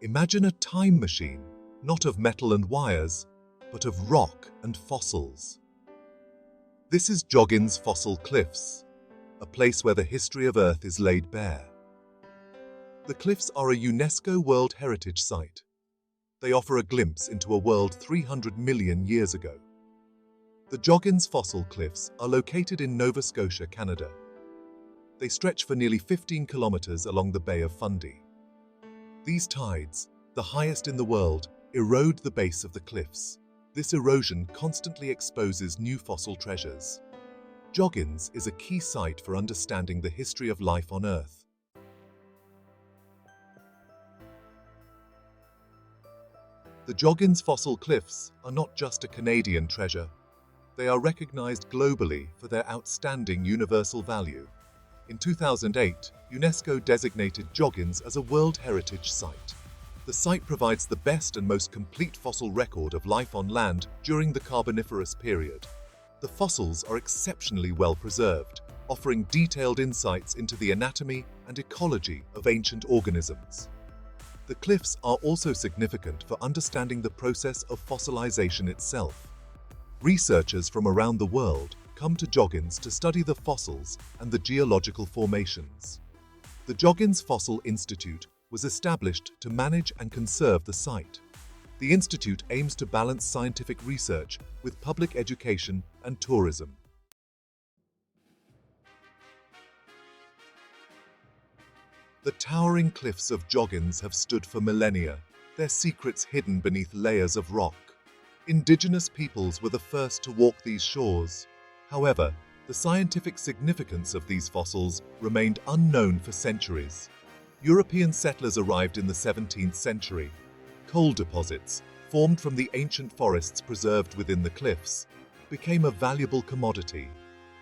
Imagine a time machine, not of metal and wires, but of rock and fossils. This is Joggins Fossil Cliffs, a place where the history of Earth is laid bare. The cliffs are a UNESCO World Heritage Site. They offer a glimpse into a world 300 million years ago. The Joggins Fossil Cliffs are located in Nova Scotia, Canada. They stretch for nearly 15 kilometers along the Bay of Fundy. These tides, the highest in the world, erode the base of the cliffs. This erosion constantly exposes new fossil treasures. Joggins is a key site for understanding the history of life on Earth. The Joggins Fossil Cliffs are not just a Canadian treasure. They are recognized globally for their outstanding universal value. In 2008, UNESCO designated Joggins as a World Heritage Site. The site provides the best and most complete fossil record of life on land during the Carboniferous period. The fossils are exceptionally well preserved, offering detailed insights into the anatomy and ecology of ancient organisms. The cliffs are also significant for understanding the process of fossilization itself. Researchers from around the world come to Joggins to study the fossils and the geological formations. The Joggins Fossil Institute was established to manage and conserve the site. The institute aims to balance scientific research with public education and tourism. The towering cliffs of Joggins have stood for millennia, their secrets hidden beneath layers of rock. Indigenous peoples were the first to walk these shores. However, the scientific significance of these fossils remained unknown for centuries. European settlers arrived in the 17th century. Coal deposits, formed from the ancient forests preserved within the cliffs, became a valuable commodity.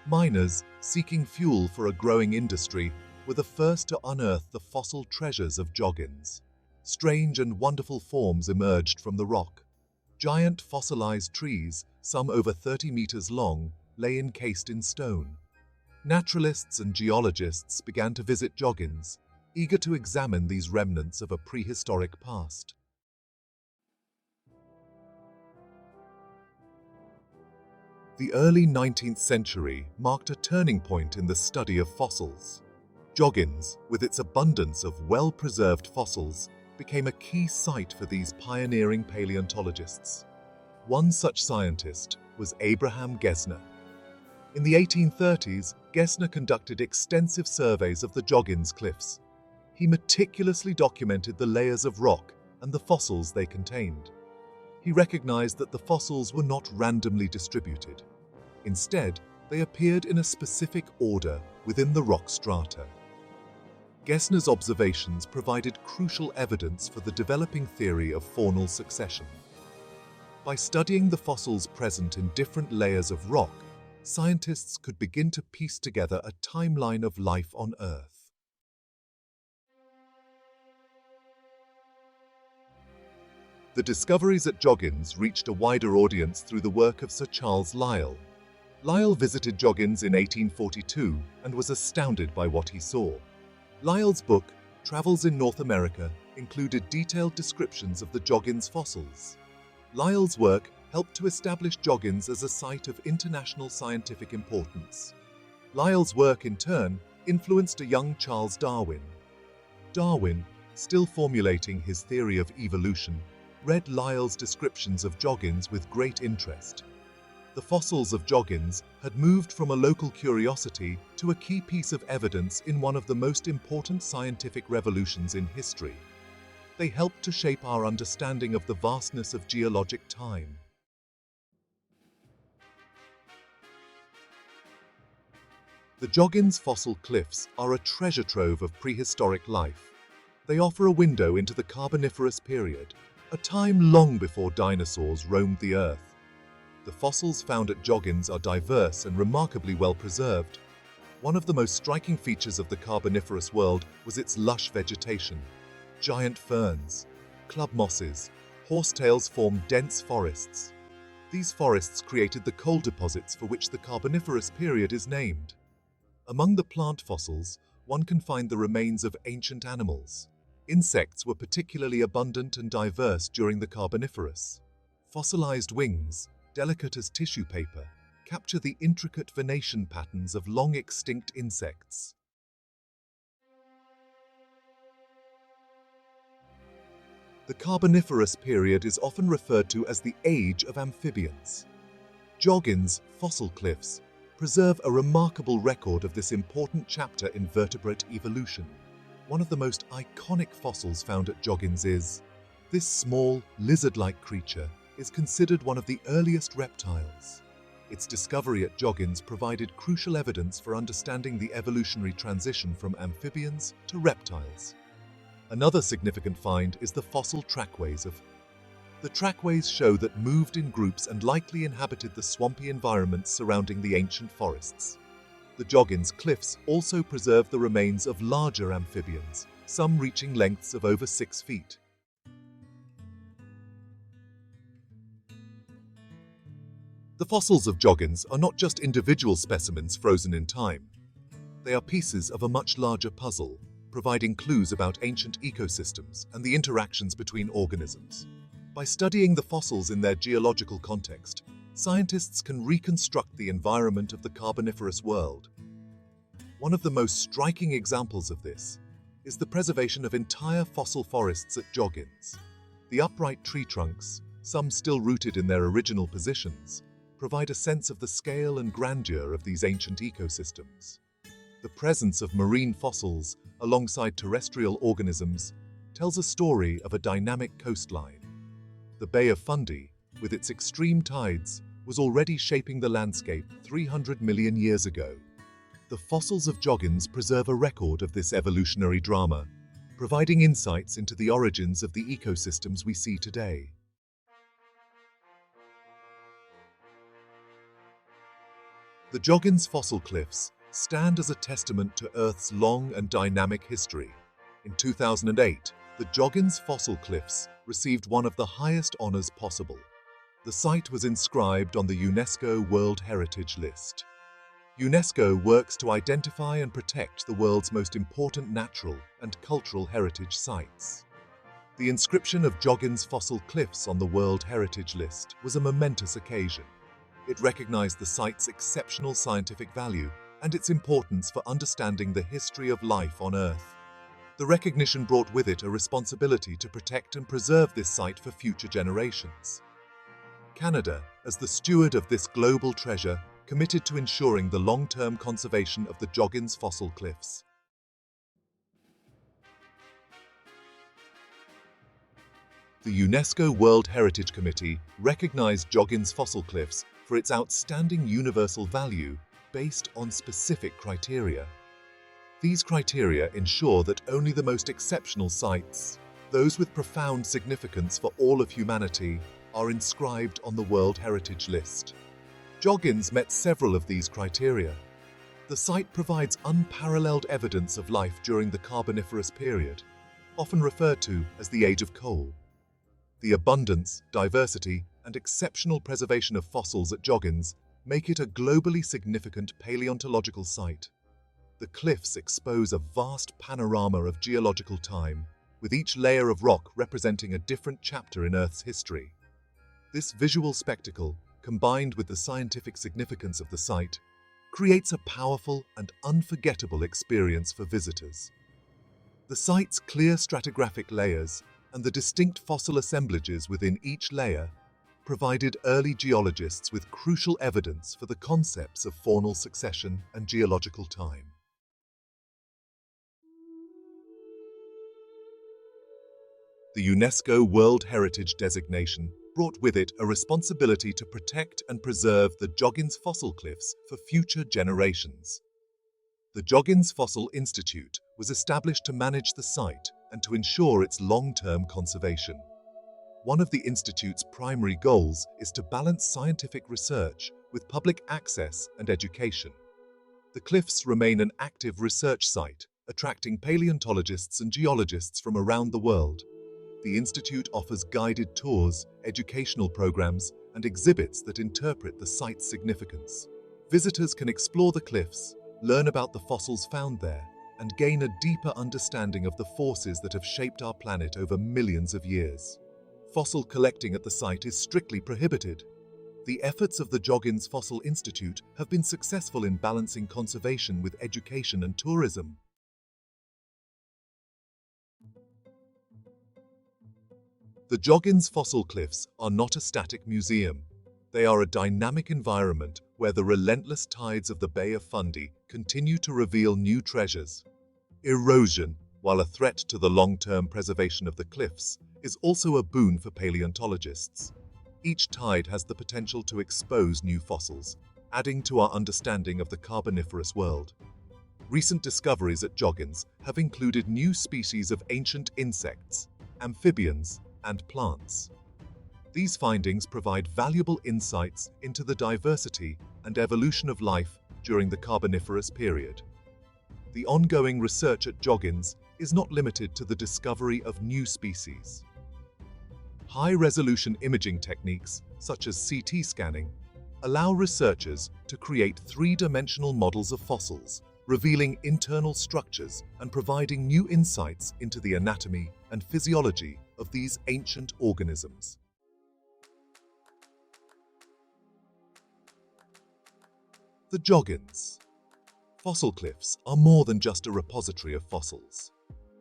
Miners, seeking fuel for a growing industry, were the first to unearth the fossil treasures of Joggins. Strange and wonderful forms emerged from the rock. Giant fossilized trees, some over 30 meters long, lay encased in stone. Naturalists and geologists began to visit Joggins, eager to examine these remnants of a prehistoric past. The early 19th century marked a turning point in the study of fossils. Joggins, with its abundance of well-preserved fossils, became a key site for these pioneering paleontologists. One such scientist was Abraham Gesner. In the 1830s, Gesner conducted extensive surveys of the Joggins Cliffs. He meticulously documented the layers of rock and the fossils they contained. He recognized that the fossils were not randomly distributed. Instead, they appeared in a specific order within the rock strata. Gesner's observations provided crucial evidence for the developing theory of faunal succession. By studying the fossils present in different layers of rock, scientists could begin to piece together a timeline of life on Earth. The discoveries at Joggins reached a wider audience through the work of Sir Charles Lyell. Lyell visited Joggins in 1842 and was astounded by what he saw. Lyell's book, Travels in North America, included detailed descriptions of the Joggins fossils. Lyell's work helped to establish Joggins as a site of international scientific importance. Lyell's work, in turn, influenced a young Charles Darwin. Darwin, still formulating his theory of evolution, read Lyell's descriptions of Joggins with great interest. The fossils of Joggins had moved from a local curiosity to a key piece of evidence in one of the most important scientific revolutions in history. They helped to shape our understanding of the vastness of geologic time. The Joggins Fossil Cliffs are a treasure trove of prehistoric life. They offer a window into the Carboniferous period, a time long before dinosaurs roamed the Earth. The fossils found at Joggins are diverse and remarkably well preserved. One of the most striking features of the Carboniferous world was its lush vegetation. Giant ferns, club mosses, horsetails formed dense forests. These forests created the coal deposits for which the Carboniferous period is named. Among the plant fossils, one can find the remains of ancient animals. Insects were particularly abundant and diverse during the Carboniferous. Fossilized wings, delicate as tissue paper, capture the intricate venation patterns of long-extinct insects. The Carboniferous period is often referred to as the Age of Amphibians. Joggins' fossil cliffs preserve a remarkable record of this important chapter in vertebrate evolution. One of the most iconic fossils found at Joggins is this small, lizard-like creature is considered one of the earliest reptiles. Its discovery at Joggins provided crucial evidence for understanding the evolutionary transition from amphibians to reptiles. Another significant find is the fossil trackways of. The trackways show that moved in groups and likely inhabited the swampy environments surrounding the ancient forests. The Joggins cliffs also preserve the remains of larger amphibians, some reaching lengths of over 6 feet. The fossils of Joggins are not just individual specimens frozen in time. They are pieces of a much larger puzzle, providing clues about ancient ecosystems and the interactions between organisms. By studying the fossils in their geological context, scientists can reconstruct the environment of the Carboniferous world. One of the most striking examples of this is the preservation of entire fossil forests at Joggins. The upright tree trunks, some still rooted in their original positions, provide a sense of the scale and grandeur of these ancient ecosystems. The presence of marine fossils alongside terrestrial organisms tells a story of a dynamic coastline. The Bay of Fundy, with its extreme tides, was already shaping the landscape 300 million years ago. The fossils of Joggins preserve a record of this evolutionary drama, providing insights into the origins of the ecosystems we see today. The Joggins fossil cliffs stand as a testament to Earth's long and dynamic history. In 2008, the Joggins fossil cliffs received one of the highest honors possible. The site was inscribed on the UNESCO World Heritage List. UNESCO works to identify and protect the world's most important natural and cultural heritage sites. The inscription of Joggins fossil cliffs on the World Heritage List was a momentous occasion. It recognized the site's exceptional scientific value and its importance for understanding the history of life on Earth. The recognition brought with it a responsibility to protect and preserve this site for future generations. Canada, as the steward of this global treasure, committed to ensuring the long-term conservation of the Joggins fossil cliffs. The UNESCO World Heritage Committee recognized Joggins fossil cliffs for its outstanding universal value based on specific criteria. These criteria ensure that only the most exceptional sites, those with profound significance for all of humanity, are inscribed on the World Heritage List. Joggins met several of these criteria. The site provides unparalleled evidence of life during the Carboniferous period, often referred to as the Age of Coal. The abundance, diversity, and exceptional preservation of fossils at Joggins make it a globally significant paleontological site. The cliffs expose a vast panorama of geological time, with each layer of rock representing a different chapter in Earth's history. This visual spectacle, combined with the scientific significance of the site, creates a powerful and unforgettable experience for visitors. The site's clear stratigraphic layers and the distinct fossil assemblages within each layer provided early geologists with crucial evidence for the concepts of faunal succession and geological time. The UNESCO World Heritage designation brought with it a responsibility to protect and preserve the Joggins fossil cliffs for future generations. The Joggins Fossil Institute was established to manage the site and to ensure its long-term conservation. One of the Institute's primary goals is to balance scientific research with public access and education. The cliffs remain an active research site, attracting paleontologists and geologists from around the world. The Institute offers guided tours, educational programs, and exhibits that interpret the site's significance. Visitors can explore the cliffs, learn about the fossils found there, and gain a deeper understanding of the forces that have shaped our planet over millions of years. Fossil collecting at the site is strictly prohibited. The efforts of the Joggins Fossil Institute have been successful in balancing conservation with education and tourism. The Joggins Fossil Cliffs are not a static museum. They are a dynamic environment where the relentless tides of the Bay of Fundy continue to reveal new treasures. Erosion, while a threat to the long-term preservation of the cliffs, is also a boon for paleontologists. Each tide has the potential to expose new fossils, adding to our understanding of the Carboniferous world. Recent discoveries at Joggins have included new species of ancient insects, amphibians, and plants. These findings provide valuable insights into the diversity and evolution of life during the Carboniferous period. The ongoing research at Joggins is not limited to the discovery of new species. High-resolution imaging techniques, such as CT scanning, allow researchers to create three-dimensional models of fossils, revealing internal structures and providing new insights into the anatomy and physiology of these ancient organisms. The Joggins Fossil Cliffs are more than just a repository of fossils.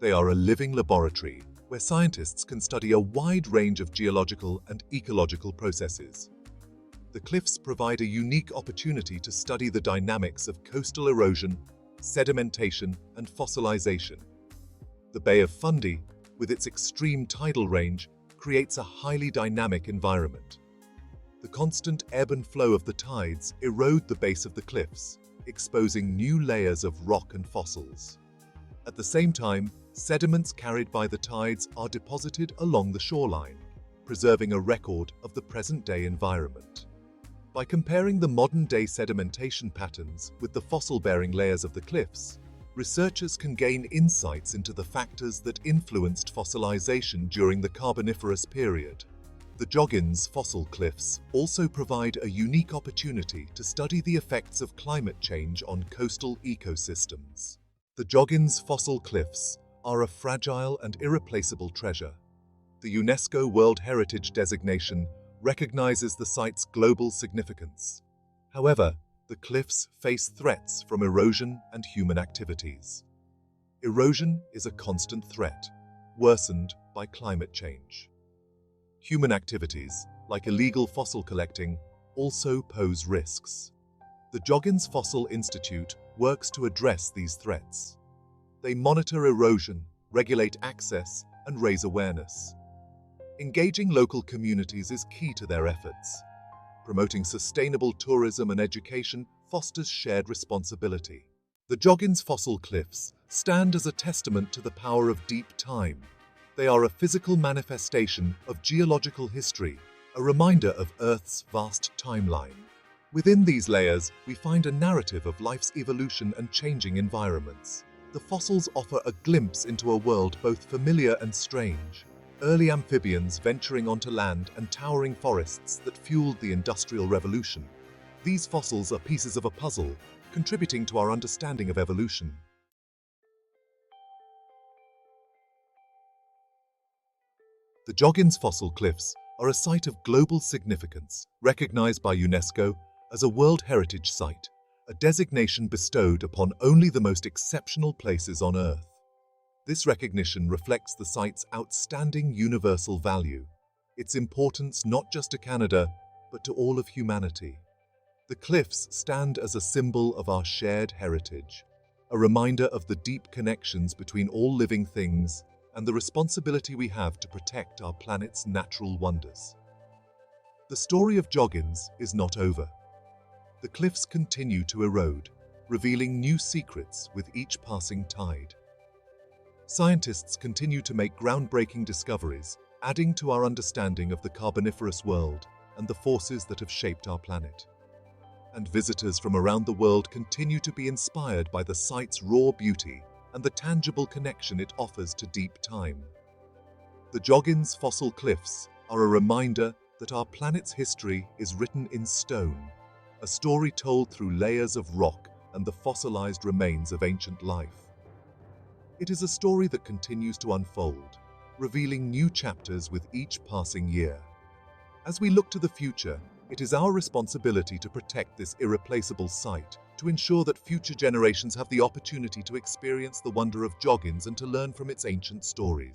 They are a living laboratory where scientists can study a wide range of geological and ecological processes. The cliffs provide a unique opportunity to study the dynamics of coastal erosion, sedimentation, and fossilization. The Bay of Fundy, with its extreme tidal range, creates a highly dynamic environment. The constant ebb and flow of the tides erode the base of the cliffs, exposing new layers of rock and fossils. At the same time, sediments carried by the tides are deposited along the shoreline, preserving a record of the present-day environment. By comparing the modern-day sedimentation patterns with the fossil-bearing layers of the cliffs, researchers can gain insights into the factors that influenced fossilization during the Carboniferous period. The Joggins Fossil Cliffs also provide a unique opportunity to study the effects of climate change on coastal ecosystems. The Joggins Fossil Cliffs are a fragile and irreplaceable treasure. The UNESCO World Heritage designation recognizes the site's global significance. However, the cliffs face threats from erosion and human activities. Erosion is a constant threat, worsened by climate change. Human activities, like illegal fossil collecting, also pose risks. The Joggins Fossil Institute works to address these threats. They monitor erosion, regulate access, and raise awareness. Engaging local communities is key to their efforts. Promoting sustainable tourism and education fosters shared responsibility. The Joggins Fossil Cliffs stand as a testament to the power of deep time. They are a physical manifestation of geological history, a reminder of Earth's vast timeline. Within these layers, we find a narrative of life's evolution and changing environments. The fossils offer a glimpse into a world both familiar and strange. Early amphibians venturing onto land and towering forests that fueled the Industrial Revolution. These fossils are pieces of a puzzle, contributing to our understanding of evolution. The Joggins Fossil Cliffs are a site of global significance, recognized by UNESCO as a World Heritage Site, a designation bestowed upon only the most exceptional places on Earth. This recognition reflects the site's outstanding universal value, its importance not just to Canada, but to all of humanity. The cliffs stand as a symbol of our shared heritage, a reminder of the deep connections between all living things and the responsibility we have to protect our planet's natural wonders. The story of Joggins is not over. The cliffs continue to erode, revealing new secrets with each passing tide. Scientists continue to make groundbreaking discoveries, adding to our understanding of the Carboniferous world and the forces that have shaped our planet. And visitors from around the world continue to be inspired by the site's raw beauty and the tangible connection it offers to deep time. The Joggins Fossil Cliffs are a reminder that our planet's history is written in stone, a story told through layers of rock and the fossilized remains of ancient life. It is a story that continues to unfold, revealing new chapters with each passing year. As we look to the future, it is our responsibility to protect this irreplaceable site, to ensure that future generations have the opportunity to experience the wonder of Joggins and to learn from its ancient stories.